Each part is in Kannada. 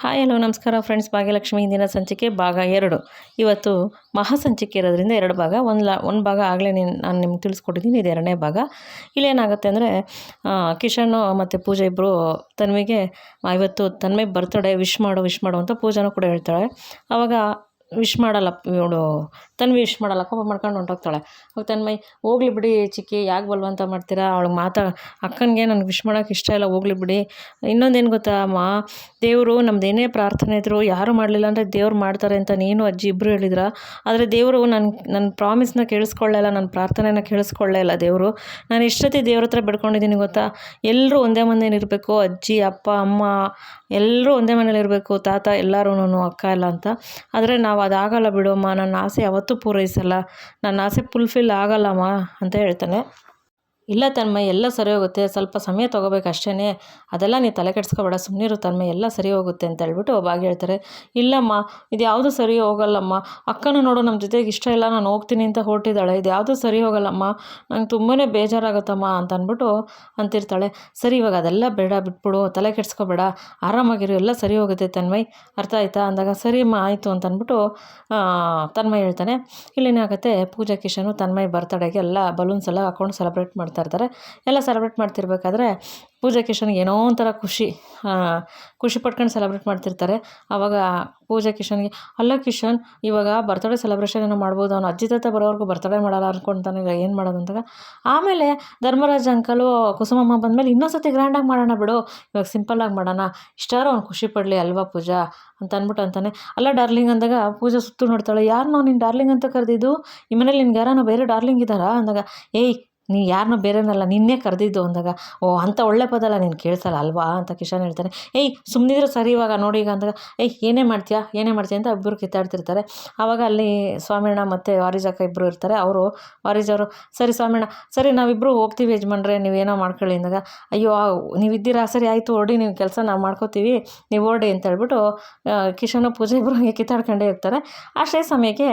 ಹಾಯ್ ಹಲೋ ನಮಸ್ಕಾರ ಫ್ರೆಂಡ್ಸ್. ಭಾಗ್ಯಲಕ್ಷ್ಮಿ ಇಂದಿನ ಸಂಚಿಕೆ ಭಾಗ 2. ಇವತ್ತು ಮಹಾ ಸಂಚಿಕೆ ಇರೋದ್ರಿಂದ 2 ಭಾಗ. ಒಂದು ಭಾಗ ಆಗಲೇ ನಾನು ನಿಮ್ಗೆ ತಿಳಿಸ್ಕೊಟ್ಟಿದ್ದೀನಿ, ಇದು 2ನೇ ಭಾಗ. ಇಲ್ಲೇನಾಗುತ್ತೆ ಅಂದರೆ ಕಿಶನ್ನು ಮತ್ತು ಪೂಜಾ ಇಬ್ಬರು ತನ್ವಿಗೆ ಇವತ್ತು ತನ್ವಿ ಬರ್ತಡೇ ವಿಶ್ ಮಾಡು ಅಂತ ಪೂಜಾನೂ ಕೂಡ ಹೇಳ್ತಾಳೆ. ಆವಾಗ ವಿಶ್ ಮಾಡಲ್ಲ ಇವಳು ತನ್ವಿ, ವಿಶ್ ಮಾಡಲ್ಲ, ಕೋಪ ಮಾಡ್ಕೊಂಡು ಹೊಂಟೋಗ್ತಾಳೆ. ಅವಾಗ ತನ್ಮಯ್ ಹೋಗ್ಲಿ ಬಿಡಿ ಚಿಕ್ಕಿ, ಯಾಕೆ ಬಲ್ವಂತ ಮಾಡ್ತೀರಾ, ಅವಳಿಗೆ ಅಕ್ಕನಿಗೆ ನನಗೆ ವಿಶ್ ಮಾಡೋಕೆ ಇಷ್ಟ ಇಲ್ಲ, ಹೋಗ್ಲಿ ಬಿಡಿ. ಇನ್ನೊಂದೇನು ಗೊತ್ತಾ ಅಮ್ಮ, ದೇವರು ನಮ್ದೇನೇ ಪ್ರಾರ್ಥನೆ ಇದ್ರು ಯಾರು ಮಾಡಲಿಲ್ಲ ಅಂದರೆ ದೇವ್ರು ಮಾಡ್ತಾರೆ ಅಂತ ನೀನು ಅಜ್ಜಿ ಇಬ್ಬರು ಹೇಳಿದ್ರ. ಆದರೆ ದೇವರು ನನ್ನ ಪ್ರಾಮಿಸ್ನ ಕೇಳಿಸ್ಕೊಳ್ಳೇ ಇಲ್ಲ, ನನ್ನ ಪ್ರಾರ್ಥನೆನ ಕೇಳಿಸ್ಕೊಳ್ಳೇ ಇಲ್ಲ ದೇವರು. ನಾನು ಎಷ್ಟೊತ್ತಿ ದೇವ್ರ ಹತ್ರ ಬಿಡ್ಕೊಂಡಿದ್ದೀನಿ ಗೊತ್ತಾ, ಎಲ್ಲರೂ ಒಂದೇ ಮನೇಲಿ ಇರಬೇಕು, ಅಜ್ಜಿ ಅಪ್ಪ ಅಮ್ಮ ಎಲ್ಲರೂ ಒಂದೇ ಮನೇಲಿ ಇರಬೇಕು, ತಾತ ಎಲ್ಲರೂ ಅಕ್ಕ ಎಲ್ಲ ಅಂತ. ಆದರೆ ನಾವು ಅದಾಗಲ್ಲ ಬಿಡಮ್ಮ, ನನ್ನ ಆಸೆ ಯಾವತ್ತೂ ಪೂರೈಸಲ್ಲ, ನನ್ನ ಆಸೆ ಫುಲ್ಫಿಲ್ ಆಗಲ್ಲಮ್ಮ ಅಂತ ಹೇಳ್ತಾನೆ. ಇಲ್ಲ ತನ್ಮಯ್, ಎಲ್ಲ ಸರಿ ಹೋಗುತ್ತೆ, ಸ್ವಲ್ಪ ಸಮಯ ತೊಗೋಬೇಕು ಅಷ್ಟೇ, ಅದೆಲ್ಲ ನೀ ತಲೆ ಕೆಡಿಸ್ಕೊಬೇಡ, ಸುಮ್ಮನಿರು ತನ್ಮಯ್, ಎಲ್ಲ ಸರಿ ಹೋಗುತ್ತೆ ಅಂತ ಹೇಳ್ಬಿಟ್ಟು ಭಾಗ್ಯ ಹೇಳ್ತಾರೆ. ಇಲ್ಲಮ್ಮ, ಇದು ಯಾವುದೂ ಸರಿ ಹೋಗಲ್ಲಮ್ಮ, ಅಕ್ಕನೂ ನೋಡು ನಮ್ಮ ಜೊತೆಗೆ ಇಷ್ಟ ಇಲ್ಲ, ನಾನು ಹೋಗ್ತೀನಿ ಅಂತ ಹೊರಟಿದ್ದಾಳೆ, ಇದು ಯಾವುದೂ ಸರಿ ಹೋಗಲ್ಲಮ್ಮ, ನಂಗೆ ತುಂಬಾ ಬೇಜಾರಾಗುತ್ತಮ್ಮ ಅಂತ ಅಂದ್ಬಿಟ್ಟು ಅಂತಿರ್ತಾಳೆ. ಸರಿ ಇವಾಗ ಅದೆಲ್ಲ ಬೇಡ, ಬಿಟ್ಬಿಡು, ತಲೆ ಕೆಡಿಸ್ಕೊಬೇಡ, ಆರಾಮಾಗಿರು, ಎಲ್ಲ ಸರಿ ಹೋಗುತ್ತೆ ತನ್ಮಯ್, ಅರ್ಥ ಆಯ್ತಾ ಅಂದಾಗ ಸರಿಯಮ್ಮ ಆಯಿತು ಅಂತ ಅಂದ್ಬಿಟ್ಟು ತನ್ಮಯ್ ಹೇಳ್ತಾನೆ. ಇಲ್ಲೇನಾಗುತ್ತೆ, ಪೂಜಾ ಕಿಶನು ತನ್ಮಯ್ ಬರ್ತಡೆಗೆ ಎಲ್ಲ ಬಲೂನ್ಸ್ ಎಲ್ಲ ಹಾಕ್ಕೊಂಡು ಸೆಲೆಬ್ರೇಟ್ ಮಾಡ್ತಾರೆ. ಎಲ್ಲ ಸೆಲೆಬ್ರೇಟ್ ಮಾಡ್ತಿರ್ಬೇಕಾದ್ರೆ ಪೂಜಾ ಕಿಶನ್ಗೆ ಏನೋ ಒಂಥರ ಖುಷಿ ಪಟ್ಕೊಂಡು ಸೆಲೆಬ್ರೇಟ್ ಮಾಡ್ತಿರ್ತಾರೆ. ಆವಾಗ ಪೂಜಾ ಕಿಶನ್ಗೆ, ಅಲ್ಲ ಕಿಶನ್ ಇವಾಗ ಬರ್ತಡೇ ಸೆಲೆಬ್ರೇಷನ್ ಏನೋ ಮಾಡ್ಬೋದು, ಅವನು ಅಜ್ಜಿ ತಾತ ಬರೋವರೆಗೂ ಬರ್ತಡೇ ಮಾಡಲ್ಲ ಅನ್ಕೊತಾನೆ, ಈಗ ಏನು ಮಾಡೋದು ಅಂದಾಗ, ಆಮೇಲೆ ಧರ್ಮರಾಜ್ ಅಂಕಲು ಕುಸುಮಮ್ಮ ಬಂದಮೇಲೆ ಇನ್ನೊಂದ್ಸತಿ ಗ್ರ್ಯಾಂಡಾಗಿ ಮಾಡೋಣ ಬಿಡು, ಇವಾಗ ಸಿಂಪಲ್ಲಾಗಿ ಮಾಡೋಣ, ಇಷ್ಟಾರು ಅವ್ನು ಖುಷಿ ಪಡಲಿ ಅಲ್ವಾ ಪೂಜಾ ಅಂತ ಅಂದ್ಬಿಟ್ಟು ಅಂತಾನೆ. ಅಲ್ಲ ಡಾರ್ಲಿಂಗ್ ಅಂದಾಗ ಪೂಜಾ ಸುತ್ತು ನೋಡ್ತಾಳೆ, ಯಾರನ್ನೋ ನೀನು ಡಾರ್ಲಿಂಗ್ ಅಂತ ಕರೆದಿದ್ದು, ಈ ಮನೇಲಿ ನಿನ್ಗೆ ಯಾರನ್ನೋ ಬೇರೆ ಡಾರ್ಲಿಂಗ್ ಇದ್ದಾರಾ ಅಂದಾಗ, ಏಯ್ ನೀ ಯಾರನ್ನೋ ಬೇರೆನಲ್ಲ, ನಿನ್ನೆ ಕರೆದಿದ್ದು ಅಂದಾಗ, ಓ ಅಂಥ ಒಳ್ಳೆ ಪದಲ್ಲ ನೀನು ಕೇಳಿಸಲ್ಲ ಅಲ್ವಾ ಅಂತ ಕಿಶನ್ ಹೇಳ್ತಾನೆ. ಏಯ್ ಸುಮ್ಮನಿದ್ರೆ ಸರಿ ಇವಾಗ ನೋಡಿ ಈಗ ಅಂದಾಗ, ಏಯ್ ಏನೇ ಮಾಡ್ತೀಯಾ ಅಂತ ಇಬ್ಬರು ಕಿತ್ತಾಡ್ತಿರ್ತಾರೆ. ಆವಾಗ ಅಲ್ಲಿ ಸ್ವಾಮಿಯಣ್ಣ ಮತ್ತು ವಾರಿಜಕ್ಕ ಇಬ್ಬರು ಇರ್ತಾರೆ. ವಾರಿಜವರು, ಸರಿ ಸ್ವಾಮಿಯಣ್ಣ, ಸರಿ ನಾವಿಬ್ಬರು ಹೋಗ್ತೀವಿ ಯಜಮಾನ್ರೆ, ನೀವೇನೋ ಮಾಡ್ಕೊಳ್ಳಿ ಅಂದಾಗ, ಅಯ್ಯೋ ನೀವಿದ್ದೀರಾ, ಸರಿ ಆಯಿತು ಹೊರಡಿ, ನೀವು ಕೆಲಸ ನಾವು ಮಾಡ್ಕೋತೀವಿ, ನೀವು ಹೊರಡಿ ಅಂತ ಹೇಳ್ಬಿಟ್ಟು ಕಿಶನು ಪೂಜೆ ಇಬ್ಬರು ಹಂಗೆ ಕಿತ್ತಾಡ್ಕೊಂಡೇ ಇರ್ತಾರೆ. ಅಷ್ಟೇ ಸಮಯಕ್ಕೆ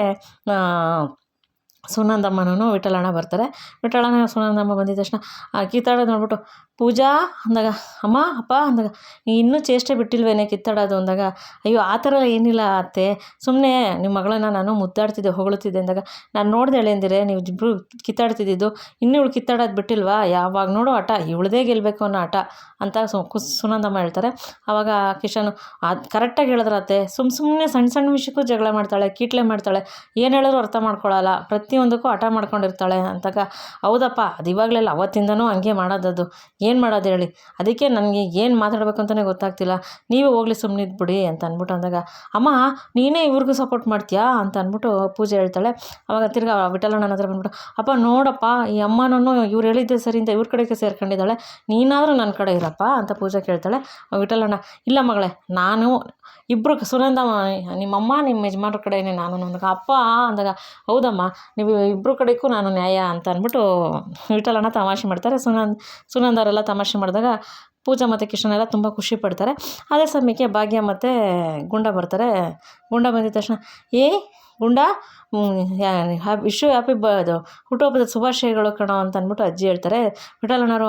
ಸುನಂದಮ್ಮನೂ ವಿಠಲಣ್ಣ ಬರ್ತಾರೆ. ವಿಠಲಣ್ಣ ಸುನಂದಮ್ಮ ಬಂದಿದ್ದ ತಕ್ಷಣ ಕಿತ್ತಾಡೋದು ನೋಡ್ಬಿಟ್ಟು, ಪೂಜಾ ಅಂದಾಗ, ಅಮ್ಮ ಅಪ್ಪ ಅಂದಾಗ, ಇನ್ನೂ ಚೇಷ್ಟೆ ಬಿಟ್ಟಿಲ್ವೇನೆ ಕಿತ್ತಾಡೋದು ಅಂದಾಗ, ಅಯ್ಯೋ ಆ ಥರ ಏನಿಲ್ಲ ಅತ್ತೆ, ಸುಮ್ಮನೆ ನಿಮ್ಮ ಮಗಳನ್ನ ನಾನು ಮುದ್ದಾಡ್ತಿದ್ದೆ, ಹೊಗಳುತ್ತಿದ್ದೆ ಅಂದಾಗ, ನಾನು ನೋಡ್ದೆ ಎಳೆಂದಿರೆ ನೀವು ಇಬ್ಬರು ಕಿತ್ತಾಡ್ತಿದ್ದು, ಇನ್ನೂ ಇವಳು ಕಿತ್ತಾಡೋದು ಬಿಟ್ಟಿಲ್ವಾ, ಯಾವಾಗ ನೋಡೋ ಆಟ, ಇವಳದೇ ಗೆಲ್ಲಬೇಕು ಅನ್ನೋ ಆಟ ಅಂತ ಸುನಂದಮ್ಮ ಹೇಳ್ತಾರೆ. ಆವಾಗ ಕಿಶನು, ಅದು ಕರೆಕ್ಟಾಗಿ ಹೇಳಿದ್ರೆ ಅತ್ತೆ, ಸುಮ್ಮನೆ ಸಣ್ಣ ವಿಷಯಕ್ಕೂ ಜಗಳ ಮಾಡ್ತಾಳೆ, ಕೀಟ್ಲೆ ಮಾಡ್ತಾಳೆ, ಏನು ಹೇಳಿದ್ರು ಅರ್ಥ ಮಾಡ್ಕೊಳ್ಳಲ್ಲ, ಪ್ರತಿಯೊಂದಕ್ಕೂ ಹಠ ಮಾಡ್ಕೊಂಡಿರ್ತಾಳೆ ಅಂತಾಗ, ಹೌದಪ್ಪ ಅದು ಇವಾಗಲೆಲ್ಲ ಅವತ್ತಿಂದನೂ ಹಂಗೆ ಮಾಡೋದದು, ಏನು ಮಾಡೋದು ಹೇಳಿ, ಅದಕ್ಕೆ ನನಗೆ ಏನು ಮಾತಾಡಬೇಕು ಅಂತಲೇ ಗೊತ್ತಾಗ್ತಿಲ್ಲ, ನೀವೇ ಹೋಗ್ಲಿ ಸುಮ್ಮನಿದ್ಬಿಡಿ ಅಂತ ಅಂದ್ಬಿಟ್ಟು ಅಂದಾಗ, ಅಮ್ಮ ನೀನೇ ಇವ್ರಿಗೂ ಸಪೋರ್ಟ್ ಮಾಡ್ತೀಯಾ ಅಂತ ಅಂದ್ಬಿಟ್ಟು ಪೂಜೆ ಹೇಳ್ತಾಳೆ. ಆವಾಗ ತಿರ್ಗಿ ವಿಠಲಣ್ಣನ ಹತ್ರ ಬಂದ್ಬಿಟ್ಟು, ಅಪ್ಪ ನೋಡಪ್ಪ ಈ ಅಮ್ಮನೂ ಇವ್ರು ಹೇಳಿದ್ದೆ ಸರಿ ಅಂತ ಇವ್ರ ಕಡೆಗೆ ಸೇರ್ಕೊಂಡಿದ್ದಾಳೆ, ನೀನಾದರೂ ನನ್ನ ಕಡೆ ಇರಪ್ಪ ಅಂತ ಪೂಜೆ ಕೇಳ್ತಾಳೆ. ವಿಠಲಣ್ಣ, ಇಲ್ಲ ಮಗಳೇ, ನಾನು ಇಬ್ಬರು ಸುನಂದಮ್ಮ, ನಿಮ್ಮಮ್ಮ ನಿಮ್ಮ ಯಜಮಾನ್ರ ಕಡೆಯೇ ನಾನು ಅಂದಾಗ, ಅಪ್ಪ ಅಂದಾಗ, ಹೌದಮ್ಮ ನೀವು ಇಬ್ಬರು ಕಡೆಗೂ ನಾನು ನ್ಯಾಯ ಅಂತ ಅಂದ್ಬಿಟ್ಟು ವಿಠಲಣ್ಣ ತಮಾಷೆ ಮಾಡ್ತಾರೆ. ಸುನಂದವರೆಲ್ಲ ತಮಾಷೆ ಮಾಡಿದಾಗ ಪೂಜಾ ಮತ್ತು ಕಿಶನ್ ಎಲ್ಲ ತುಂಬ ಖುಷಿ ಪಡ್ತಾರೆ. ಅದೇ ಸಮಯಕ್ಕೆ ಭಾಗ್ಯ ಮತ್ತು ಗುಂಡ ಬರ್ತಾರೆ. ಗುಂಡ ಬಂದಿದ ತಕ್ಷಣ, ಗುಂಡ ಹ್ಯಾಪಿ ಹುಟ್ಟುಹಬ್ಬದ ಶುಭಾಶಯಗಳು ಕಣೋ ಅಂತ ಅಂದ್ಬಿಟ್ಟು ಅಜ್ಜಿ ಹೇಳ್ತಾರೆ. ವಿಠಲಣ್ಣವರು,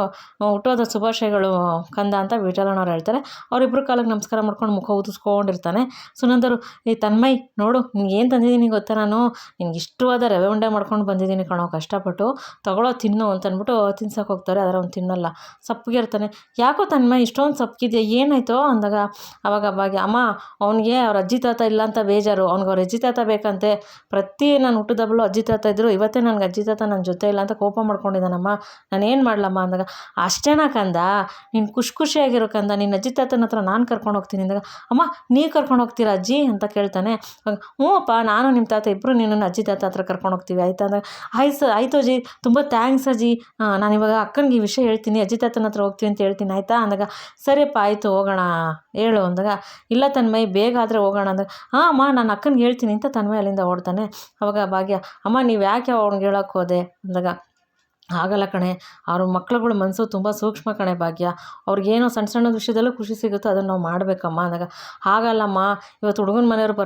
ಹುಟ್ಟುಹಬ್ಬದ ಶುಭಾಶಯಗಳು ಕಂದ ಅಂತ ವಿಠಲಣ್ಣವ್ರು ಹೇಳ್ತಾರೆ. ಅವರಿಬ್ಬರು ಕಾಲಕ್ಕೆ ನಮಸ್ಕಾರ ಮಾಡ್ಕೊಂಡು ಮುಖ ಊದಿಸ್ಕೊಂಡಿರ್ತಾನೆ. ಸುನಂದರು, ಈ ತನ್ಮಯ್ ನೋಡು ನಿಂಗೆ ಏನು ತಂದಿದ್ದೀನಿ ಗೊತ್ತಾ, ನಾನು ನಿನ್ಗೆ ಇಷ್ಟವಾದ ರವೆ ಉಂಡೆ ಮಾಡ್ಕೊಂಡು ಬಂದಿದ್ದೀನಿ ಕಣೋ, ಕಷ್ಟಪಟ್ಟು ತಗೊಳ್ಳೋ ತಿನ್ನು ಅಂತ ಅಂದ್ಬಿಟ್ಟು ತಿನ್ಸಕ್ಕೆ ಹೋಗ್ತಾರೆ. ಆದರೆ ಅವ್ನು ತಿನ್ನಲ್ಲ, ಸಪ್ಪಗೆ ಇರ್ತಾನೆ. ಯಾಕೋ ತನ್ಮಯ್ ಇಷ್ಟೊಂದು ಸಪ್ಪಗಿದೆಯಾ, ಏನಾಯ್ತೋ ಅಂದಾಗ, ಆವಾಗ ಭಾಗ್ಯ, ಅಮ್ಮ ಅವ್ನಿಗೆ ಅವ್ರ ಅಜ್ಜಿ ತಾತ ಇಲ್ಲ ಅಂತ ಬೇಜಾರು, ಅವ್ನಿಗೆ ಅವ್ರ ಅಜ್ಜಿ ತಾತ ಬೇಕಂತೆ, ನಾನು ಹುಟ್ಟಿದಬ್ಬಲು ಅಜ್ಜಿ ತಾತ ಇದ್ದರು, ಇವತ್ತೇ ನನಗೆ ಅಜ್ಜಿ ತಾತ ನನ್ನ ಜೊತೆ ಇಲ್ಲ ಅಂತ ಕೋಪ ಮಾಡ್ಕೊಂಡಿದ್ದಾನಮ್ಮ, ನಾನೇನು ಮಾಡ್ಲಮ್ಮ ಅಂದಾಗ, ಅಷ್ಟೇನಾ ಕಂದ, ನೀನು ಖುಷಿಯಾಗಿರೋ ಕಂದ, ನಿನ್ನ ಅಜ್ಜಿ ತಾತನ ಹತ್ರ ನಾನು ಕರ್ಕೊಂಡು ಹೋಗ್ತೀನಿ ಅಂದಾಗ, ಅಮ್ಮ ನೀವು ಕರ್ಕೊಂಡು ಹೋಗ್ತೀರಾ ಅಜ್ಜಿ ಅಂತ ಕೇಳ್ತಾನೆ. ಹ್ಞೂ ಅಪ್ಪ, ನಾನು ನಿಮ್ಮ ತಾತ ಇಬ್ಬರು ನಿನ್ನನ್ನು ಅಜ್ಜಿ ತಾತ ಹತ್ರ ಕರ್ಕೊಂಡು ಹೋಗ್ತೀವಿ ಆಯಿತಾ ಅಂದಾಗ, ಆಯಿತು ಅಜ್ಜಿ, ತುಂಬ ಥ್ಯಾಂಕ್ಸ್ ಅಜ್ಜಿ, ನಾನು ಇವಾಗ ಅಕ್ಕನಿಗೆ ಈ ವಿಷಯ ಹೇಳ್ತೀನಿ, ಅಜ್ಜಿ ತಾತನ ಹತ್ರ ಹೋಗ್ತೀವಿ ಅಂತ ಹೇಳ್ತೀನಿ ಆಯಿತಾ ಅಂದಾಗ, ಸರಿಯಪ್ಪ ಆಯಿತು ಹೋಗೋಣ ಹೇಳು ಅಂದಾಗ, ಇಲ್ಲ ತನ್ಮಯ್ ಬೇಗ ಆದರೆ ಹೋಗೋಣ ಅಂದಾಗ, ಹಾಂ ಅಮ್ಮ ನಾನು ಅಕ್ಕನಿಗೆ ಹೇಳ್ತೀನಿ ಅಂತ ತನ್ಮಯ್ ಅಲ್ಲಿಂದ ಓಡ್ತಾನೆ. ಅವಾಗ ಭಾಗ್ಯ, ಅಮ್ಮ ನೀವು ಯಾಕೆ ಅವ್ನಿಗೆ ಹೇಳೋಕ್ಕೆ ಹೋದೆ ಅಂದಾಗ, ಆಗಲ್ಲ ಕಣೆ, ಅವ್ರ ಮಕ್ಳುಗಳ ಮನಸ್ಸು ತುಂಬ ಸೂಕ್ಷ್ಮ ಕಣೆ ಭಾಗ್ಯ. ಅವ್ರಿಗೇನೋ ಸಣ್ಣ ಸಣ್ಣದ ವಿಷಯದಲ್ಲೂ ಖುಷಿ ಸಿಗುತ್ತೋ ಅದನ್ನು ನಾವು ಮಾಡಬೇಕಮ್ಮ ಅಂದಾಗ, ಹಾಗಲ್ಲಮ್ಮ, ಇವತ್ತು ಹುಡುಗನ ಮನೆಯವ್ರು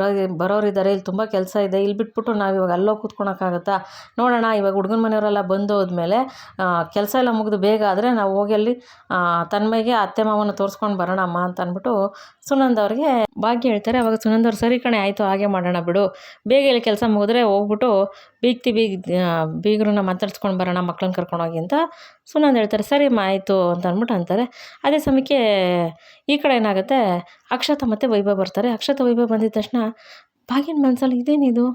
ಬರೋರಿದ್ದಾರೆ, ಇಲ್ಲಿ ತುಂಬ ಕೆಲಸ ಇದೆ, ಇಲ್ಲಿ ಬಿಟ್ಬಿಟ್ಟು ನಾವು ಇವಾಗ ಅಲ್ಲೋಗಿ ಕೂತ್ಕೊಳಕ್ಕಾಗತ್ತಾ? ನೋಡೋಣ, ಇವಾಗ ಹುಡುಗನ ಮನೆಯವರೆಲ್ಲ ಬಂದು ಹೋದ್ಮೇಲೆ ಕೆಲಸ ಎಲ್ಲ ಮುಗಿದು ಬೇಗ ಆದರೆ ನಾವು ಹೋಗಿ ಅಲ್ಲಿ ತನ್ಮಯ್ಗೆ ಅತ್ತೆ ಮಾವನ ತೋರಿಸ್ಕೊಂಡು ಬರೋಣಮ್ಮ ಅಂತ ಅಂದ್ಬಿಟ್ಟು ಸುನಂದ ಅವ್ರಿಗೆ ಭಾಗ್ಯ ಹೇಳ್ತಾರೆ. ಅವಾಗ ಸುನಂದವ್ರು ಸರಿ ಕಣೆ, ಆಯಿತು ಹಾಗೆ ಮಾಡೋಣ ಬಿಡು, ಬೇಗ ಇಲ್ಲಿ ಕೆಲಸ ಮುಗಿದ್ರೆ ಹೋಗ್ಬಿಟ್ಟು ಬೀಗ್ರನ್ನ ಮಾತಾಡ್ಸ್ಕೊಂಡು ಬರೋಣ, ಮಕ್ಳನ್ನ ಕರ್ಕೊಂಡೋಗಿ ಅಂತ ಸುನಂದ ಹೇಳ್ತಾರೆ. ಸರಿ ಆಯಿತು ಅಂತ ಅಂದ್ಬಿಟ್ಟು ಅಂತಾರೆ. ಅದೇ ಸಮಯಕ್ಕೆ ಈ ಕಡೆ ಏನಾಗುತ್ತೆ, ಅಕ್ಷತಾ ಮತ್ತು ವೈಭವ್ ಬರ್ತಾರೆ. ಅಕ್ಷತಾ ವೈಭವ್ ಬಂದಿದ್ದ ತಕ್ಷಣ ಭಾಗ್ಯನ ಮನಸ್ಸಲ್ಲಿ ಇದೇನಿದು,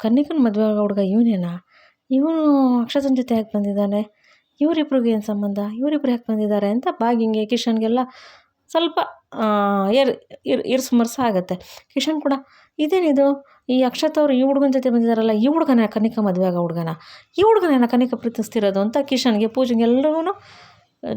ಕನ್ನಿಕನ ಮದುವೆ ಆಗೋ ಹುಡುಗ ಇವನೇನಾ, ಇವನು ಅಕ್ಷತನ ಜೊತೆ ಯಾಕೆ ಬಂದಿದ್ದಾನೆ, ಇವರಿಬ್ರಿಗೆ ಏನು ಸಂಬಂಧ, ಇವರಿಬ್ರು ಯಾಕೆ ಬಂದಿದ್ದಾರೆ ಅಂತ ಭಾಗ್ಯಂಗೆ ಕಿಶನ್ಗೆಲ್ಲ ಸ್ವಲ್ಪ ಇರ್ಸುಮರ್ಸು ಆಗುತ್ತೆ. ಕಿಶನ್ ಕೂಡ ಇದೇನಿದು, ಈ ಅಕ್ಷತಾ ಅವರು ಈ ಹುಡುಗನ ಜೊತೆ ಬಂದಿದ್ದಾರಲ್ಲ, ಈ ಹುಡುಗನ ಕನ್ನಿಕಾ ಮದುವೆ ಆಗೋ ಹುಡುಗನ, ಈ ಹುಡುಗನ ಕನ್ನಿಕಾ ಪ್ರೀತಿಸ್ತಿರೋದು ಅಂತ ಕಿಶನ್ಗೆ ಪೂಜೆಗೆ ಎಲ್ಲರಿಗೂ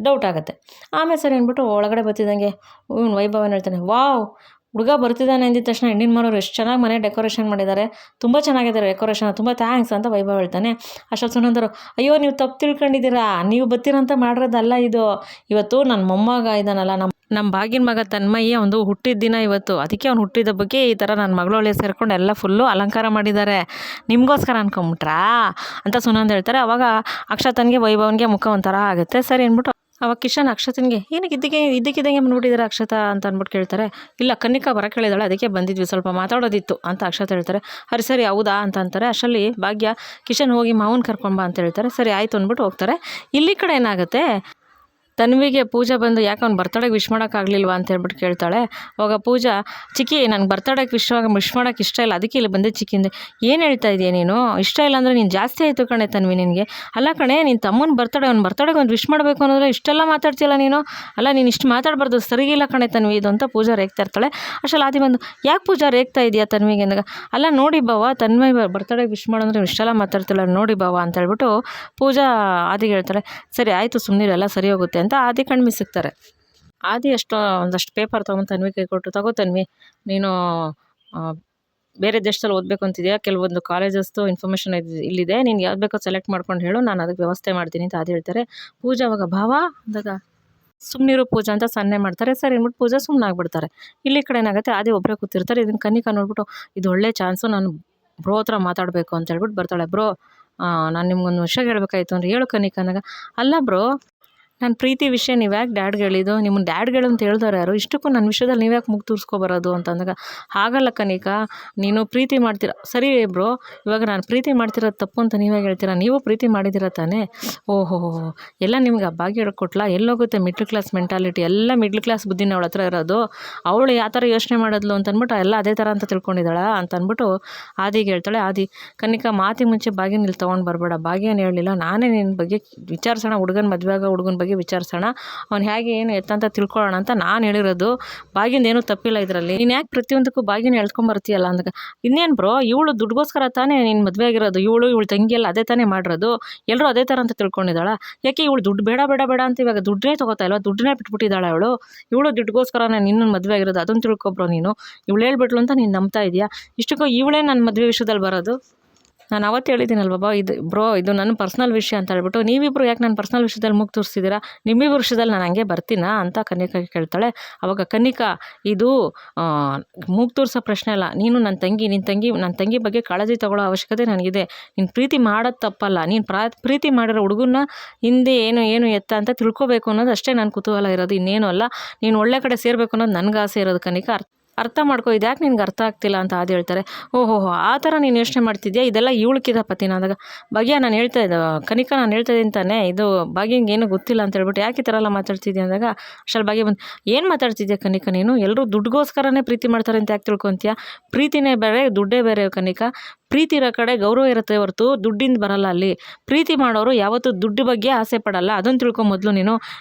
ಡೌಟ್ ಆಗುತ್ತೆ. ಆಮೇಲೆ ಸರಿ ಅಂದ್ಬಿಟ್ಟು ಒಳಗಡೆ ಬರ್ತಿದ್ದಂಗೆ ಇವನು ವೈಭವನ ಹೇಳ್ತಾನೆ, ವಾವ್, ಹುಡುಗ ಬರ್ತಿದ್ದಾನೆ ಅಂದಿದ ತಕ್ಷಣ ಹೆಣ್ಣಿನ ಮನೆಯವ್ರು ಎಷ್ಟು ಚೆನ್ನಾಗಿ ಮನೆ ಡೆಕೋರೇಷನ್ ಮಾಡಿದ್ದಾರೆ, ತುಂಬ ಚೆನ್ನಾಗಿದ್ದಾರೆ ಡೆಕೋರೇಷನ್, ತುಂಬ ಥ್ಯಾಂಕ್ಸ್ ಅಂತ ವೈಭವ್ ಹೇಳ್ತಾನೆ. ಅಷ್ಟೊತ್ತು ಸುನಂದರು, ಅಯ್ಯೋ ನೀವು ತಪ್ಪು ತಿಳ್ಕೊಂಡಿದ್ದೀರಾ, ನೀವು ಬರ್ತೀರಂತ ಮಾಡಿರೋದಲ್ಲ ಇದು, ಇವತ್ತು ನನ್ನ ಮೊಮ್ಮಗ ಇದ್ದಾನಲ್ಲ, ನಮ್ಮ ಭಾಗಿನ ಮಗ ತನ್ಮಯ್ಯ ಒಂದು ಹುಟ್ಟಿದ ದಿನ ಇವತ್ತು, ಅದಕ್ಕೆ ಅವ್ನು ಹುಟ್ಟಿದ ಬಗ್ಗೆ ಈ ಥರ ನನ್ನ ಮಗಳೊಳ್ಳೆ ಸೇರ್ಕೊಂಡು ಎಲ್ಲ ಫುಲ್ಲು ಅಲಂಕಾರ ಮಾಡಿದ್ದಾರೆ, ನಿಮಗೋಸ್ಕರ ಅನ್ಕೊಂಬಿಟ್ರಾ ಅಂತ ಸುನಂದ ಹೇಳ್ತಾರೆ. ಅವಾಗ ಅಕ್ಷತನಿಗೆ ವೈಭವನಿಗೆ ಮುಖ ಒಂಥರ ಆಗುತ್ತೆ. ಸರಿ ಅಂದ್ಬಿಟ್ಟು ಅವಾಗ ಕಿಶನ್ ಅಕ್ಷತನಿಗೆ ಏನಕ್ಕೆ ಇದ್ದಕ್ಕಿದ್ದಂಗೆ ಬಂದ್ಬಿಟ್ಟಿದ್ದಾರೆ ಅಕ್ಷತಾ ಅಂತ ಅಂದ್ಬಿಟ್ಟು ಕೇಳ್ತಾರೆ. ಇಲ್ಲ, ಕನ್ನಿಕಾ ಬರೋಕ್ಕೆ ಹೇಳಿದಾಳೆ, ಅದಕ್ಕೆ ಬಂದಿದ್ವಿ, ಸ್ವಲ್ಪ ಮಾತಾಡೋದಿತ್ತು ಅಂತ ಅಕ್ಷತಾ ಹೇಳ್ತಾರೆ. ಸರಿ ಹೌದಾ ಅಂತ ಅಂತಾರೆ. ಅಷ್ಟರಲ್ಲಿ ಭಾಗ್ಯ ಕಿಶನ್ ಹೋಗಿ ಮಾವನ ಕರ್ಕೊಂಬ ಅಂತ ಹೇಳ್ತಾರೆ. ಸರಿ ಆಯಿತು ಅಂದ್ಬಿಟ್ಟು ಹೋಗ್ತಾರೆ. ಇಲ್ಲಿ ಕಡೆ ಏನಾಗುತ್ತೆ, ತನ್ವಿಗೆ ಪೂಜಾ ಬಂದು ಯಾಕೆ ಅವ್ನು ಬರ್ತಡೇಗೆ ವಿಶ್ ಮಾಡೋಕ್ಕಾಗಲಿಲ್ವಾ ಅಂತ ಹೇಳ್ಬಿಟ್ಟು ಕೇಳ್ತಾಳೆ. ಅವಾಗ ಪೂಜಾ, ಚಿಕ್ಕಿ ನಂಗೆ ಬರ್ತಡೇಗೆ ವಿಶ್ ಮಾಡೋಕ್ಕೆ ಇಷ್ಟ ಇಲ್ಲ, ಅದಕ್ಕೆ ಇಲ್ಲಿ ಬಂದೆ ಚಿಕ್ಕಿಂದೆ. ಏನು ಹೇಳ್ತಾ ಇದೆಯಾ ನೀನು, ಇಷ್ಟ ಇಲ್ಲ ಅಂದರೆ ನೀನು ಜಾಸ್ತಿ ಆಯಿತು ಕಣೆ ತನ್ವಿ ನಿನಗೆ. ಅಲ್ಲ ಕಣೆ, ನಿನ್ನ ತಮ್ಮನ ಬರ್ತಡೇಗೆ ಒಂದು ವಿಶ್ ಮಾಡಬೇಕು ಅನ್ನೋದ್ರೆ ಇಷ್ಟೆಲ್ಲ ಮಾತಾಡ್ತಿಲ್ಲ ನೀನು, ಅಲ್ಲ ನೀನು ಇಷ್ಟು ಮಾತಾಡಬಾರ್ದು, ಸರಿಗಿಲ್ಲ ಕಣೆ ತನ್ವಿ ಇದು ಅಂತ ಪೂಜಾ ರೇಗ್ತಾ ಇರ್ತಾಳೆ. ಅಷ್ಟರಲ್ಲಿ ಆದಿ ಬಂದು, ಯಾಕೆ ಪೂಜಾ ರೇಗ್ತಾ ಇದೆಯಾ ತನ್ವಿಗೆ ಅಂದಾಗ, ಅಲ್ಲ ನೋಡಿ ಬಾವ, ತನ್ವಿ ಬರ್ತಡೇಗೆ ವಿಶ್ ಮಾಡೋದ್ರೆ ಇಷ್ಟೆಲ್ಲ ಮಾತಾಡ್ತಿಲ್ಲ ನೋಡಿ ಬಾವ ಅಂತ ಹೇಳ್ಬಿಟ್ಟು ಪೂಜಾ ಆದಿಗೆ ಹೇಳ್ತಾಳೆ. ಸರಿ ಆಯಿತು ಸುಮ್ಮನಿರೆಲ್ಲ ಸರಿ ಹೋಗುತ್ತೆ ಅಂತ ಆದಿ ಕಣ್ಣು ಮಿಸ್ಸಿಕ್ತಾರೆ. ಆದಿ ಒಂದಷ್ಟು ಪೇಪರ್ ತೊಗೊಂಡು ತನ್ವಿ ಕೈ ಕೊಟ್ಟು, ತಗೋ ತನ್ವಿ, ನೀನು ಬೇರೆ ದೇಶದಲ್ಲಿ ಓದಬೇಕು ಅಂತಿದೆಯಾ, ಕೆಲವೊಂದು ಕಾಲೇಜಸ್ದು ಇನ್ಫಾರ್ಮೇಷನ್ ಇಲ್ಲಿದೆ, ನೀನು ಯಾವ್ದು ಬೇಕೋ ಸೆಲೆಕ್ಟ್ ಮಾಡ್ಕೊಂಡು ಹೇಳು, ನಾನು ಅದಕ್ಕೆ ವ್ಯವಸ್ಥೆ ಮಾಡ್ತೀನಿ ಅಂತ ಆದಿ ಹೇಳ್ತಾರೆ. ಪೂಜಾ ಅವಾಗ ಭಾವ ಅಂದಾಗ ಸುಮ್ಮನಿರು ಪೂಜಾ ಅಂತ ಸನ್ನೆ ಮಾಡ್ತಾರೆ. ಸರಿ ಅಂದ್ಬಿಟ್ಟು ಪೂಜಾ ಸುಮ್ಮನಾಗ್ಬಿಡ್ತಾರೆ. ಇಲ್ಲಿ ಕಡೆ ಏನಾಗುತ್ತೆ, ಆದಿ ಒಬ್ಬರೇ ಕೂತಿರ್ತಾರೆ. ಇದನ್ನು ಕನ್ನಿಕಾ ನೋಡ್ಬಿಟ್ಟು, ಇದು ಒಳ್ಳೆ ಚಾನ್ಸು, ನಾನು ಬ್ರೋ ಹತ್ರ ಮಾತಾಡಬೇಕು ಅಂತ ಹೇಳ್ಬಿಟ್ಟು ಬರ್ತಾಳೆ. ಬ್ರೋ, ನಾನು ನಿಮ್ಗೊಂದು ವಿಷಯ ಹೇಳ್ಬೇಕಾಯ್ತು ಅಂದರೆ ಹೇಳು ಕನ್ನಿಕಾ ಅಂದಾಗ, ಅಲ್ಲ ಬ್ರೋ, ನನ್ನ ಪ್ರೀತಿ ವಿಷಯ ನೀವು ಯಾಕೆ ಡ್ಯಾಡ್ಗೆ ಹೇಳಿದ್ದು, ನಿಮ್ಮನ್ನ ಡ್ಯಾಡ್ಗೆ ಹೇಳು ಅಂತ ಹೇಳ್ದವ್ರು ಯಾರು, ಇಷ್ಟಕ್ಕೂ ನನ್ನ ವಿಷಯದಲ್ಲಿ ನೀವು ಯಾಕೆ ಮುಗಿ ತೂರಿಸ್ಕೊಬರೋದು ಅಂತಂದಾಗ, ಹಾಗಲ್ಲ ಕನಿಕಾ, ನೀನು ಪ್ರೀತಿ ಮಾಡ್ತೀರ, ಸರಿ ಬ್ರೋ, ಇವಾಗ ನಾನು ಪ್ರೀತಿ ಮಾಡ್ತಿರೋದು ತಪ್ಪು ಅಂತ ನೀವೇ ಹೇಳ್ತೀರಾ, ನೀವು ಪ್ರೀತಿ ಮಾಡಿದಿರ ತಾನೇ, ಓಹೋ ಎಲ್ಲ ನಿಮ್ಗೆ ಆ ಭಾಗ್ಯ ಹೇಳ್ಕೊಟ್ಲಾ, ಎಲ್ಲೋಗುತ್ತೆ ಮಿಡ್ಲ್ ಕ್ಲಾಸ್ ಮೆಂಟಾಲಿಟಿ, ಎಲ್ಲ ಮಿಡ್ಲ್ ಕ್ಲಾಸ್ ಬುದ್ಧಿನ ಅವಳ ಹತ್ರ ಇರೋದು, ಅವಳು ಯಾವ ಥರ ಯೋಚನೆ ಮಾಡಿದ್ಲು ಅಂತ ಅಂದ್ಬಿಟ್ಟು ಎಲ್ಲ ಅದೇ ಥರ ಅಂತ ತಿಳ್ಕೊಂಡಿದ್ದಾಳ ಅಂತ ಅಂದ್ಬಿಟ್ಟು ಆದಿಗೆ ಹೇಳ್ತಾಳೆ. ಆದಿ, ಕನಿಕಾ ಮಾತಿಗೆ ಮುಂಚೆ ಭಾಗ್ಯನ ಇಲ್ಲಿ ತೊಗೊಂಡು ಬರಬೇಡ, ಭಾಗ್ಯನ ಹೇಳಲಿಲ್ಲ, ನಾನೇ ನಿನ್ನ ಬಗ್ಗೆ ವಿಚಾರಿಸೋಣ, ಹುಡುಗನ ಮದುವೆ ಆಗೋ ಹುಡುಗನ ಬಗ್ಗೆ ವಿಚಾರಿಸೋಣ, ಅವ್ನು ಹೇಗೆ ಏನು ಎತ್ತಂತ ತಿಳ್ಕೊಳ್ಳೋಣ ಅಂತ ನಾನು ಹೇಳಿರೋದು, ಭಾಗ್ಯದ ಏನೂ ತಪ್ಪಿಲ್ಲ ಇದರಲ್ಲಿ, ನೀನು ಯಾಕೆ ಪ್ರತಿಯೊಂದಕ್ಕೂ ಭಾಗ್ಯನ ಹೇಳ್ಕೊಂಬರ್ತೀಯಲ್ಲ ಅಂದಾಗ, ಇನ್ನೇನು ಬ್ರೋ, ಇವಳು ದುಡ್ಗೋಸ್ಕರ ತಾನೇ ನೀನು ಮದುವೆ ಆಗಿರೋದು, ಇವಳು ತಂಗಿಯಲ್ಲ ಅದೇ ತಾನೇ ಮಾಡಿರೋದು, ಎಲ್ಲರೂ ಅದೇ ಥರ ಅಂತ ತಿಳ್ಕೊಂಡಿದ್ದಾಳ, ಯಾಕೆ ಇವಳು ದುಡ್ಡು ಬೇಡ ಬೇಡ ಬೇಡ ಅಂತ ಇವಾಗ ದುಡ್ಡನ್ನೇ ತೊಗೋತಾ ಇಲ್ವಾ, ದುಡ್ಡನ್ನೇ ಬಿಟ್ಬಿಟ್ಟಿದ್ದಾಳೆ ಇವಳು ದುಡ್ಡುಗೋಸ್ಕರ ನಿನ್ನ ಮದುವೆ ಆಗಿರೋದು, ಅದನ್ನು ತಿಳ್ಕೊಬ್ರೋ ನೀನು, ಇವಳು ಹೇಳ್ಬಿಟ್ಲು ಅಂತ ನೀನು ನಂಬ್ತಾ ಇದೆಯಾ, ಇಷ್ಟಕ್ಕೂ ಇವಳೇ ನನ್ನ ಮದುವೆ ವಿಷಯದಲ್ಲಿ ಬರೋದು, ನಾನು ಅವತ್ತು ಹೇಳಿದ್ದೀನಲ್ವ ಇದು ನನ್ನ ಪರ್ಸ್ನಲ್ ವಿಷಯ ಅಂತ ಹೇಳ್ಬಿಟ್ಟು ನೀವಿಬ್ಬರು ಯಾಕೆ ನನ್ನ ಪರ್ಸ್ನಲ್ ವಿಷಯದಲ್ಲಿ ಮೂಗು ತೋರಿಸ್ತಿದ್ದೀರಾ, ನಿಮ್ಮಿಬ್ಬರ ವಿಷಯದಲ್ಲಿ ನಾನು ಹಂಗೆ ಬರ್ತೀನಾ ಅಂತ ಕನ್ನಿಕಾಗೆ ಕೇಳ್ತಾಳೆ. ಅವಾಗ ಕನ್ನಿಕಾ, ಇದು ಮೂಗು ತೋರಿಸೋ ಪ್ರಶ್ನೆ ಅಲ್ಲ, ನೀನು ನನ್ನ ತಂಗಿ ಬಗ್ಗೆ ಕಾಳಜಿ ತಗೊಳ್ಳೋ ಅವಶ್ಯಕತೆ ನನಗಿದೆ, ನೀನು ಪ್ರೀತಿ ಮಾಡೋದು ತಪ್ಪಲ್ಲ, ನೀನು ಪ್ರೀತಿ ಮಾಡಿರೋ ಹುಡುಗನ್ನ ಹಿಂದೆ ಏನು ಎತ್ತ ಅಂತ ತಿಳ್ಕೊಬೇಕು ಅನ್ನೋದು ಅಷ್ಟೇ ನನ್ನ ಕುತೂಹಲ ಇರೋದು, ಇನ್ನೇನು ಅಲ್ಲ, ನೀನು ಒಳ್ಳೆ ಕಡೆ ಸೇರಬೇಕು ಅನ್ನೋದು ನನಗೆ ಆಸೆ ಇರೋದು ಕನ್ನಿಕಾ, ಅರ್ಥ ಮಾಡ್ಕೊ, ಇದು ಯಾಕೆ ನಿನ್ಗೆ ಅರ್ಥ ಆಗ್ತಿಲ್ಲ ಅಂತ ಅದು ಹೇಳ್ತಾರೆ. ಓಹೋ ಆ ಥರ ನೀನು ಯೋಚನೆ ಮಾಡ್ತಿದ್ಯಾ, ಇದೆಲ್ಲ ಇವಳಕ್ಕಿದ ಪತಿನ ಅಂದಾಗ, ಭಾಗ್ಯ ನಾನು ಹೇಳ್ತಾ ಇದ್ದೆ ಕನಿಕಾ, ನಾನು ಹೇಳ್ತಾ ಇದ್ದೀನಿ ತಾನೇ, ಇದು ಭಾಗ್ಯಂಗೆ ಏನೂ ಗೊತ್ತಿಲ್ಲ ಅಂತ ಹೇಳ್ಬಿಟ್ಟು ಯಾಕೆ ಈ ಥರ ಎಲ್ಲ ಮಾತಾಡ್ತಿದ್ಯಾ ಅಂದಾಗ, ಅಷ್ಟಲ್ಲಿ ಭಾಗ್ಯ ಬಂದು, ಏನು ಮಾತಾಡ್ತಿದ್ಯಾ ಕನಿಕಾ ನೀನು, ಎಲ್ಲರೂ ದುಡ್ಡುಗೋಸ್ಕರನೇ ಪ್ರೀತಿ ಮಾಡ್ತಾರೆ ಅಂತ ಯಾಕೆ ತಿಳ್ಕೊತೀಯಾ, ಪ್ರೀತಿನೇ ಬೇರೆ ದುಡ್ಡೇ ಬೇರೆ ಕನಿಕಾ, ಪ್ರೀತಿ ಇರೋ ಕಡೆ ಗೌರವ ಇರುತ್ತೆ ಹೊರತು ದುಡ್ಡಿಂದ ಬರಲ್ಲ, ಅಲ್ಲಿ ಪ್ರೀತಿ ಮಾಡೋರು ಯಾವತ್ತೂ ದುಡ್ಡು ಬಗ್ಗೆ ಆಸೆ ಪಡಲ್ಲ, ಅದನ್ನು ತಿಳ್ಕೊ ಮೊದಲು ನೀನು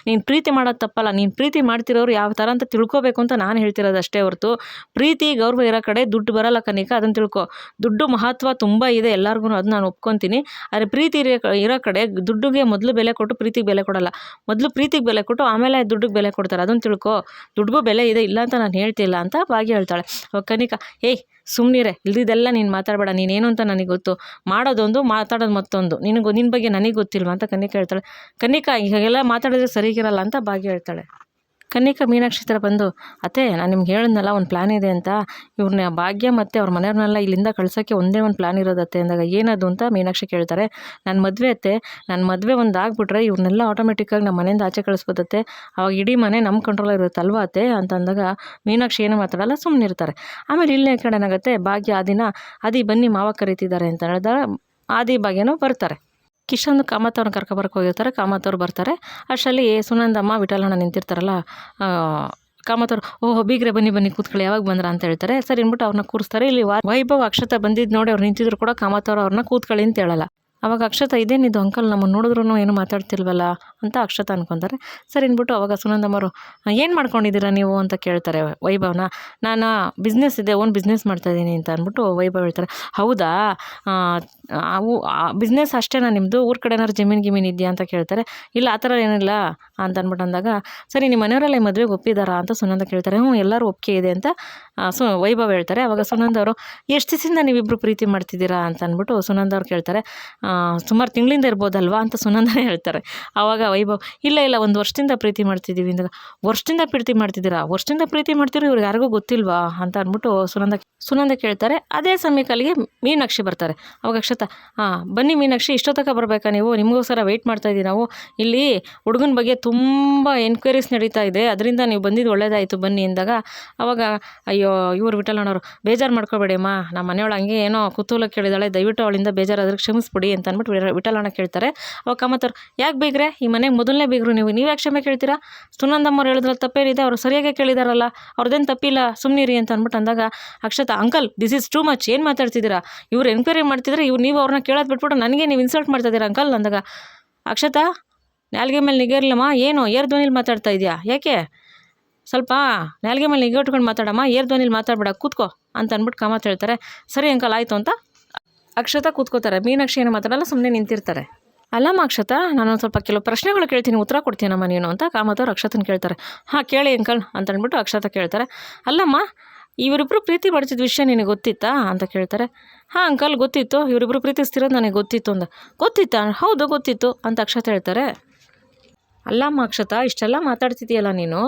ಪ್ರೀತಿ ಮಾಡೋದು ತಪ್ಪಲ್ಲ, ನೀನು ಪ್ರೀತಿ ಮಾಡ್ತಿರೋರು ಯಾವ ಥರ ಅಂತ ತಿಳ್ಕೊಬೇಕು ಅಂತ ನಾನು ಹೇಳ್ತಿರೋದು ಅಷ್ಟೇ ಹೊರತು, ಪ್ರೀತಿ ಗೌರವ ಇರೋ ಕಡೆ ದುಡ್ಡು ಬರಲ್ಲ ಕನಿಕಾ, ಅದನ್ನು ತಿಳ್ಕೊ, ದುಡ್ಡು ಮಹತ್ವ ತುಂಬ ಇದೆ ಎಲ್ಲರಿಗೂ, ಅದು ನಾನು ಒಪ್ಕೊತೀನಿ, ಆದರೆ ಪ್ರೀತಿ ಇರೋ ಕಡೆ ದುಡ್ಡಿಗೆ ಮೊದಲು ಬೆಲೆ ಕೊಟ್ಟು ಪ್ರೀತಿಗೆ ಬೆಲೆ ಕೊಡಲ್ಲ, ಮೊದಲು ಪ್ರೀತಿಗೆ ಬೆಲೆ ಕೊಟ್ಟು ಆಮೇಲೆ ದುಡ್ಡಿಗೆ ಬೆಲೆ ಕೊಡ್ತಾರೆ, ಅದನ್ನು ತಿಳ್ಕೊ, ದುಡ್ಡಿಗೂ ಬೆಲೆ ಇದೆ ಇಲ್ಲ ಅಂತ ನಾನು ಹೇಳ್ತಿಲ್ಲ ಅಂತ ಭಾಗ್ಯ ಹೇಳ್ತಾಳೆ. ಕನಿಕಾ, ಏಯ್ ಸುಮ್ಮನಿರೆ, ಇಲ್ದಿದ್ದೆಲ್ಲ ನೀನು ಮಾತಾಡಬೇಡ, ನೀನೇನು ಅಂತ ನನಗೆ ಗೊತ್ತು, ಮಾಡೋದೊಂದು ಮಾತಾಡೋದು ಮತ್ತೊಂದು, ನಿನ್ನ ಬಗ್ಗೆ ನನಗೆ ಗೊತ್ತಿಲ್ವಾ ಅಂತ ಕನ್ನಿಕಾ ಹೇಳ್ತಾಳೆ. ಕನ್ನಿಕಾ ಹೀಗೆಲ್ಲ ಮಾತಾಡಿದ್ರೆ ಸರಿಗಿರಲ್ಲ ಅಂತ ಭಾಗ್ಯ ಹೇಳ್ತಾಳೆ. ಕನ್ನಿಕಾ ಮೀನಾಕ್ಷಿ ಹತ್ರ ಬಂದು, ಅತ್ತೆ ನಾನು ನಿಮ್ಗೆ ಹೇಳಿದ್ನಲ್ಲ ಒಂದು ಪ್ಲ್ಯಾನ್ ಇದೆ ಅಂತ, ಇವ್ರನ್ನ ಭಾಗ್ಯ ಮತ್ತು ಅವ್ರ ಮನೆಯವ್ರನ್ನೆಲ್ಲ ಇಲ್ಲಿಂದ ಕಳ್ಸೋಕ್ಕೆ ಒಂದೇ ಒಂದು ಪ್ಲ್ಯಾನ್ ಇರೋದತ್ತೆ ಅಂದಾಗ, ಏನದು ಅಂತ ಮೀನಾಕ್ಷಿ ಕೇಳ್ತಾರೆ. ನನ್ನ ಮದುವೆ ಅತ್ತೆ, ನನ್ನ ಮದುವೆ ಒಂದು ಆಗಿಬಿಟ್ರೆ ಇವ್ರನ್ನೆಲ್ಲ ಆಟೋಮೆಟಿಕ್ಕಾಗಿ ನಮ್ಮ ಮನೆಯಿಂದ ಆಚೆ ಕಳಿಸ್ಬೋದತ್ತೆ, ಅವಾಗ ಇಡೀ ಮನೆ ನಮ್ಮ ಕಂಟ್ರೋಲ್ ಇರುತ್ತಲ್ವ ಅತ್ತೆ ಅಂತ ಅಂದಾಗ ಮೀನಾಕ್ಷಿ ಏನು ಮಾತಾಡಲ್ಲ, ಸುಮ್ಮನಿರ್ತಾರೆ. ಆಮೇಲೆ ಇಲ್ಲೇ ಕಡೆ ಏನಾಗುತ್ತೆ, ಭಾಗ್ಯ ಆ ದಿನ ಆದಿ ಬನ್ನಿ ಮಾವ ಕರೀತಿದ್ದಾರೆ ಅಂತ ಹೇಳಿದಾಗ ಆದಿ ಭಾಗ್ಯನೂ ಬರ್ತಾರೆ. ಕಿಶನ್ ಕಾಮತ್ ಅವ್ರನ್ನ ಕರ್ಕೊಬರಕ್ಕೆ ಹೋಗಿರ್ತಾರೆ. ಕಾಮತ್ ಅವ್ರು ಬರ್ತಾರೆ. ಅಷ್ಟರಲ್ಲಿ ಸುನಂದಮ್ಮ ವಿಠಲಣ್ಣ ನಿಂತಿರ್ತಾರಲ್ಲ, ಕಾಮತ್ ಅವ್ರು, ಓಹೋ ಬೀಗ್ರೆ ಬನ್ನಿ ಕೂತ್ಕೊಳ್ಳಿ, ಯಾವಾಗ ಬಂದ್ರ ಅಂತ ಹೇಳ್ತಾರೆ. ಸರಿ ಅಂದ್ಬಿಟ್ಟು ಅವ್ರನ್ನ ಕೂರಿಸ್ತಾರೆ. ಇಲ್ಲಿ ವೈಭವ್ ಅಕ್ಷತಾ ಬಂದಿದ್ದು ನೋಡಿ ಅವ್ರು ನಿಂತಿದ್ರು ಕೂಡ ಕಾಮತ್ ಅವ್ರು ಅವ್ರನ್ನ ಕೂತ್ಕೊಳ್ಳಿ ಅಂತ ಹೇಳಲ್ಲ. ಅವಾಗ ಅಕ್ಷತಾ, ಇದೇನಿದು ಅಂಕಲ್ ನಮ್ಮನ್ನು ನೋಡಿದ್ರು ಏನು ಮಾತಾಡ್ತಿಲ್ವಲ್ಲ ಅಂತ ಅಕ್ಷತಾ ಅನ್ಕೊತಾರೆ. ಸರಿ ಅಂದ್ಬಿಟ್ಟು ಅವಾಗ ಸುನಂದಮ್ಮರು, ಏನು ಮಾಡ್ಕೊಂಡಿದ್ದೀರಾ ನೀವು ಅಂತ ಕೇಳ್ತಾರೆ ವೈಭವ್ನ. ನಾನು ಬಿಸ್ನೆಸ್ ಇದೆ, ಓನ್ ಬಿಸ್ನೆಸ್ ಮಾಡ್ತಾಯಿದ್ದೀನಿ ಅಂತ ಅಂದ್ಬಿಟ್ಟು ವೈಭವ್ ಹೇಳ್ತಾರೆ. ಹೌದಾ, ಅವು ಬಿಸ್ನೆಸ್ ಅಷ್ಟೇನಾ ನಿಮ್ಮದು, ಊರ ಕಡೆ ಏನಾದ್ರು ಜಮೀನು ಇದೆಯಾ ಅಂತ ಕೇಳ್ತಾರೆ. ಇಲ್ಲ ಆ ಥರ ಏನಿಲ್ಲ ಅಂತ ಅಂದ್ಬಿಟ್ಟು ಅಂದಾಗ, ಸರಿ ನಿಮ್ಮ ಮನೆಯವರೆಲ್ಲ ಈ ಮದುವೆಗೆ ಒಪ್ಪಿದಾರಾ ಅಂತ ಸುನಂದ ಕೇಳ್ತಾರೆ. ಎಲ್ಲರೂ ಒಪ್ಪಿಗೆ ಇದೆ ಅಂತ ವೈಭವ್ ಹೇಳ್ತಾರೆ. ಅವಾಗ ಸುನಂದ ಅವರು, ಎಷ್ಟು ದಿವಸದಿಂದ ನೀವಿಬ್ಬರು ಪ್ರೀತಿ ಮಾಡ್ತಿದ್ದೀರಾ ಅಂತ ಅಂದ್ಬಿಟ್ಟು ಸುನಂದ ಅವ್ರು ಕೇಳ್ತಾರೆ. ಸುಮಾರು ತಿಂಗಳಿಂದ ಇರ್ಬೋದಲ್ವಾ ಅಂತ ಸುನಂದನೇ ಹೇಳ್ತಾರೆ. ಆವಾಗ ವೈಭವ್, ಇಲ್ಲ 1 ವರ್ಷದಿಂದ ಪ್ರೀತಿ ಮಾಡ್ತಿದ್ದೀವಿ ಅಂದಾಗ, ವರ್ಷದಿಂದ ಪ್ರೀತಿ ಮಾಡ್ತಿದ್ದೀರಾ, ವರ್ಷದಿಂದ ಪ್ರೀತಿ ಮಾಡ್ತಿರೋ ಇವ್ರಿಗೆ ಯಾರಿಗೂ ಗೊತ್ತಿಲ್ವಾ ಅಂತ ಅಂದ್ಬಿಟ್ಟು ಸುನಂದ ಕೇಳ್ತಾರೆ. ಅದೇ ಸಮಯಕ್ಕೆ ಅಲ್ಲಿಗೆ ಮೀನಾಕ್ಷಿ ಬರ್ತಾರೆ. ಅವಾಗ ಅಕ್ಷತಾ, ಬನ್ನಿ ಮೀನಾಕ್ಷಿ, ಇಷ್ಟೊತ್ತಕ ಬರಬೇಕಾ ನೀವು, ನಿಮಗೋಸ್ಕರ ವೆಯ್ಟ್ ಮಾಡ್ತಾಯಿದ್ದೀವಿ ನಾವು, ಇಲ್ಲಿ ಹುಡುಗನ ಬಗ್ಗೆ ತುಂಬ ಎನ್ಕ್ವೈರೀಸ್ ನಡೀತಾ ಇದೆ, ಅದರಿಂದ ನೀವು ಬಂದಿದ್ದು ಒಳ್ಳೇದಾಯಿತು ಬನ್ನಿ ಅಂದಾಗ, ಅವಾಗ ಅಯ್ಯೋ ಇವ್ರು ವಿಠಲಣ್ಣವರು, ಬೇಜಾರು ಮಾಡ್ಕೋಬೇಡಿ ಅಮ್ಮ, ನಮ್ಮ ಮನೆಯೊಳಗೆ ಹಂಗೆ ಏನೋ ಕುತೂಹಲ ಕೇಳಿದಾಳೆ, ದಯವಿಟ್ಟು ಅವಳಿಂದ ಬೇಜಾರಾದ್ರೆ ಕ್ಷಮಿಸ್ಬಿಡಿ ಅಂತ ಅಂದ್ಬಿಟ್ಟು ವಿಠಲಣ್ಣ ಕೇಳ್ತಾರೆ. ಅವಾಗ ಕಾಮತ್ತವ್ರು, ಯಾಕೆ ಬೀಗ್ರೆ, ಈ ಮನೆಗೆ ಮೊದಲನೇ ಬೀಗರು ನೀವು ಯಾಕೆ ಕ್ಷಮೆ ಕೇಳ್ತೀರಾ, ಸುನಂದಮ್ಮವ್ರು ಹೇಳಿದ್ರಲ್ಲಿ ತಪ್ಪೇನಿದೆ, ಅವರು ಸರಿಯಾಗಿ ಕೇಳಿದಾರಲ್ಲ, ಅವ್ರದ್ದೇನು ತಪ್ಪಿಲ್ಲ, ಸುಮ್ಮನಿರಿ ಅಂತ ಅಂದ್ಬಿಟ್ಟು ಅಂದಾಗ Akshata, uncle this is too much, ಏನು ಮಾತಾಡ್ತಿದ್ದೀರಾ, ಇವ್ರು ಎನ್ಕ್ವೈರಿ ಮಾಡ್ತಿದ್ರೆ ನೀವು ಅವ್ರನ್ನ ಕೇಳೋದು ಬಿಟ್ಬಿಟ್ಟು ನನಗೆ ನೀವು ಇನ್ಸಲ್ಟ್ ಮಾಡ್ತಾಯಿದ್ದೀರಾ ಅಂಕಲ್ ಅಂದಾಗ, ಅಕ್ಷತಾ ನಾಲ್ಗೆ ಮೇಲೆ ನಿಗರ್ಲಮ್ಮ, ಏನು ಏರ್ ಧ್ವನಿಲಿ ಮಾತಾಡ್ತಾ ಇದೆಯಾ, ಯಾಕೆ ಸ್ವಲ್ಪ ನಾಲ್ಗೆ ಮೇಲೆ ನಿಗೆ ಇಟ್ಕೊಂಡು ಮಾತಾಡಮ್ಮ, ಏರ್ ಧ್ವನಿಲಿ ಮಾತಾಡ್ಬೇಡ, ಕೂತ್ಕೋ ಅಂತ ಅಂದ್ಬಿಟ್ಟು ಕಾಮತ್ ಹೇಳ್ತಾರೆ. ಸರಿ ಅಂಕಲ್ ಆಯಿತು ಅಂತ ಅಕ್ಷತಾ ಕೂತ್ಕೋತಾರೆ. ಮೀನಾಕ್ಷಿ ಏನು ಮಾತಾಡಲ್ಲ, ಸುಮ್ಮನೆ ನಿಂತಿರ್ತಾರೆ. ಅಲ್ಲಮ್ಮ ಅಕ್ಷತಾ, ನಾನೊಂದು ಸ್ವಲ್ಪ ಕೆಲವು ಪ್ರಶ್ನೆಗಳು ಕೇಳ್ತೀನಿ, ಉತ್ತರ ಕೊಡ್ತೀನಮ್ಮ ನೀನು ಅಂತ ಕಾಮತ್ತವ್ರು ಅಕ್ಷತನ ಕೇಳ್ತಾರೆ. ಕೇಳಿ ಅಂಕಲ್ ಅಂತ ಅಂದ್ಬಿಟ್ಟು ಅಕ್ಷತಾ ಕೇಳ್ತಾರೆ. ಅಲ್ಲಮ್ಮ, ಇವರಿಬ್ಬರು ಪ್ರೀತಿ ಮಾಡ್ತಿದ್ದ ವಿಷಯ ನಿನಗೆ ಗೊತ್ತಿತ್ತಾ ಅಂತ ಕೇಳ್ತಾರೆ. ಅಂಕಲ್ ಗೊತ್ತಿತ್ತು, ಇವರಿಬ್ಬರು ಪ್ರೀತಿಸ್ತಿರೋದು ನನಗೆ ಗೊತ್ತಿತ್ತು ಅಂದ. ಗೊತ್ತಿತ್ತಾ, ಹೌದು ಗೊತ್ತಿತ್ತು ಅಂತ ಅಕ್ಷತಾ ಹೇಳ್ತಾರೆ. ಅಲ್ಲಮ್ಮ ಅಕ್ಷತಾ, ಇಷ್ಟೆಲ್ಲ ಮಾತಾಡ್ತಿದ್ದೀಯಲ್ಲ ನೀನು,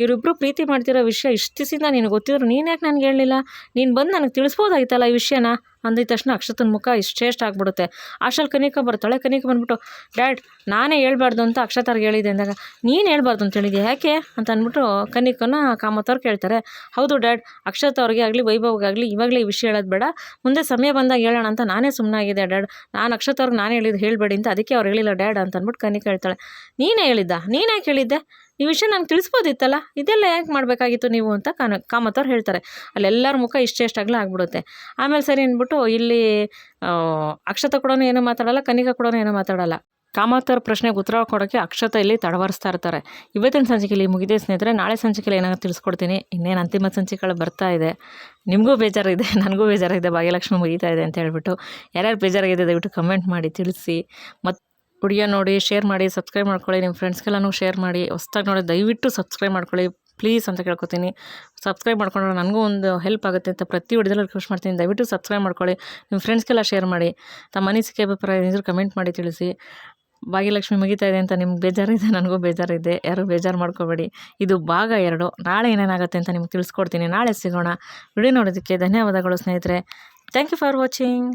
ಇವರಿಬ್ಬರು ಪ್ರೀತಿ ಮಾಡ್ತಿರೋ ವಿಷಯ ಇಷ್ಟು ದಿವಸದಿಂದ ನೀನು ಗೊತ್ತಿದ್ರು ನೀನು ಯಾಕೆ ನನಗೆ ಹೇಳಲಿಲ್ಲ, ನೀನು ಬಂದು ನನಗೆ ತಿಳಿಸ್ಬೋದಾಗಿತ್ತಲ್ಲ ಈ ವಿಷಯನ ಅಂದಿದ ತಕ್ಷಣ ಅಕ್ಷತನ ಮುಖ ಇಷ್ಟೇಷ್ಟು ಆಗ್ಬಿಡುತ್ತೆ. ಅಷ್ಟಲ್ಲಿ ಕನಿಕಾ ಬರ್ತಾಳೆ. ಕನಿಕಾ ಬಂದ್ಬಿಟ್ಟು, ಡ್ಯಾಡ್ ನಾನೇ ಹೇಳ್ಬಾರ್ದು ಅಂತ ಅಕ್ಷತಾರ್ಗೆ ಹೇಳಿದೆ ಅಂದಾಗ, ನೀನು ಹೇಳ್ಬಾರ್ದು ಅಂತ ಹೇಳಿದ್ಯಾ, ಯಾಕೆ ಅಂತ ಅಂದ್ಬಿಟ್ಟು ಕನಿಕನ ಕಾಮತ್ತವ್ರು ಕೇಳ್ತಾರೆ. ಹೌದು ಡ್ಯಾಡ್, ಅಕ್ಷತಾ ಅವ್ರಿಗೆ ಆಗಲಿ ವೈಭವ್ಗಾಗಲಿ ಇವಾಗಲೇ ಈ ವಿಷಯ ಹೇಳೋದು ಬೇಡ, ಮುಂದೆ ಸಮಯ ಬಂದಾಗ ಹೇಳೋಣ ಅಂತ ನಾನೇ ಸುಮ್ಮನಾಗಿದೆ ಡ್ಯಾಡ್, ನಾನು ಅಕ್ಷತಾ ಅವ್ರಿಗೆ ನಾನೇ ಹೇಳಿದ್ದು ಹೇಳಬೇಡಿ ಅಂತ, ಅದಕ್ಕೆ ಅವ್ರು ಹೇಳಿಲ್ಲ ಡ್ಯಾಡ್ ಅಂತ ಅಂದ್ಬಿಟ್ಟು ಕನಿಕಾ ಹೇಳ್ತಾಳೆ. ನೀನೇ ಹೇಳಿದ್ದ, ನೀನು ಯಾಕೆ ಹೇಳಿದ್ದೆ, ಈ ವಿಷಯ ನಂಗೆ ತಿಳಿಸ್ಬೋದಿತ್ತಲ್ಲ, ಇದೆಲ್ಲ ಯಾಕೆ ಮಾಡಬೇಕಾಗಿತ್ತು ನೀವು ಅಂತ ಕಾಮತ್ತವ್ರು ಹೇಳ್ತಾರೆ. ಅಲ್ಲೆಲ್ಲರ ಮುಖ ಇಷ್ಟೆಷ್ಟಾಗಲೇ ಆಗ್ಬಿಡುತ್ತೆ. ಆಮೇಲೆ ಸರಿ ಅಂದ್ಬಿಟ್ಟು ಇಲ್ಲಿ ಅಕ್ಷತಾ ಕೂಡ ಏನೂ ಮಾತಾಡಲ್ಲ, ಕನಿಕಾ ಕೂಡ ಏನೂ ಮಾತಾಡಲ್ಲ. ಕಾಮತ್ತವ್ರ ಪ್ರಶ್ನೆಗೆ ಉತ್ತರ ಕೊಡೋಕ್ಕೆ ಅಕ್ಷತಾ ಇಲ್ಲಿ ತಡವರಿಸ್ತಾ ಇರ್ತಾರೆ. ಇವತ್ತಿನ ಸಂಚಿಕೆಯಲ್ಲಿ ಮುಗಿದೆ ಸ್ನೇಹಿತರೆ. ನಾಳೆ ಸಂಚಿಕೆಯಲ್ಲಿ ಏನಾದ್ರು ತಿಳಿಸ್ಕೊಡ್ತೀನಿ. ಇನ್ನೇನು ಅಂತಿಮ ಸಂಚಿಕೆಗಳು ಬರ್ತಾ ಇದೆ. ನಿಮಗೂ ಬೇಜಾರಿದೆ, ನನಗೂ ಬೇಜಾರಿದೆ, ಭಾಗ್ಯಲಕ್ಷ್ಮಿ ಮುಗಿತಾ ಇದೆ ಅಂತ ಹೇಳ್ಬಿಟ್ಟು. ಯಾರ್ಯಾರು ಬೇಜಾರಾಗಿದೆ ದಯವಿಟ್ಟು ಕಮೆಂಟ್ ಮಾಡಿ ತಿಳಿಸಿ. ಮತ್ತು ವಿಡಿಯೋ ನೋಡಿ ಶೇರ್ ಮಾಡಿ, ಸಬ್ಸ್ಕ್ರೈಬ್ ಮಾಡ್ಕೊಳ್ಳಿ, ನಿಮ್ಮ ಫ್ರೆಂಡ್ಸ್ಗೆಲ್ಲನೂ ಶೇರ್ ಮಾಡಿ. ಹೊಸ್ದಾಗಿ ನೋಡಿ ದಯವಿಟ್ಟು ಸಬ್ಸ್ಕ್ರೈಬ್ ಮಾಡ್ಕೊಳ್ಳಿ ಪ್ಲೀಸ್ ಅಂತ ಕೇಳ್ಕೊತೀನಿ. ಸಬ್ಸ್ಕ್ರೈಬ್ ಮಾಡ್ಕೊಂಡ್ರೆ ನನಗೂ ಒಂದು ಹೆಲ್ಪ್ ಆಗುತ್ತೆ ಅಂತ ಪ್ರತಿ ವಿಡಿಯೋದಲ್ಲಿ ರಿಕ್ವೆಸ್ಟ್ ಮಾಡ್ತೀನಿ. ದಯವಿಟ್ಟು ಸಬ್ಸ್ಕ್ರೈಬ್ ಮಾಡ್ಕೊಳ್ಳಿ, ನಿಮ್ಮ ಫ್ರೆಂಡ್ಸ್ಗೆಲ್ಲ ಶೇರ್ ಮಾಡಿ. ತಮ್ಮ ಅನಿಸಿಕೆ ಅಭಿಪ್ರಾಯ ಏನಿದ್ರು ಕಮೆಂಟ್ ಮಾಡಿ ತಿಳಿಸಿ. ಭಾಗ್ಯಲಕ್ಷ್ಮಿ ಮುಗಿತಾ ಇದೆ ಅಂತ ನಿಮ್ಗೆ ಬೇಜಾರಿದೆ, ನನಗೂ ಬೇಜಾರಿದೆ, ಯಾರೂ ಬೇಜಾರು ಮಾಡ್ಕೋಬೇಡಿ. ಇದು ಭಾಗ 2. ನಾಳೆ ಏನೇನಾಗುತ್ತೆ ಅಂತ ನಿಮ್ಗೆ ತಿಳಿಸ್ಕೊಡ್ತೀನಿ. ನಾಳೆ ಸಿಗೋಣ. ವಿಡಿಯೋ ನೋಡೋದಕ್ಕೆ ಧನ್ಯವಾದಗಳು ಸ್ನೇಹಿತರೆ. Thank you for watching.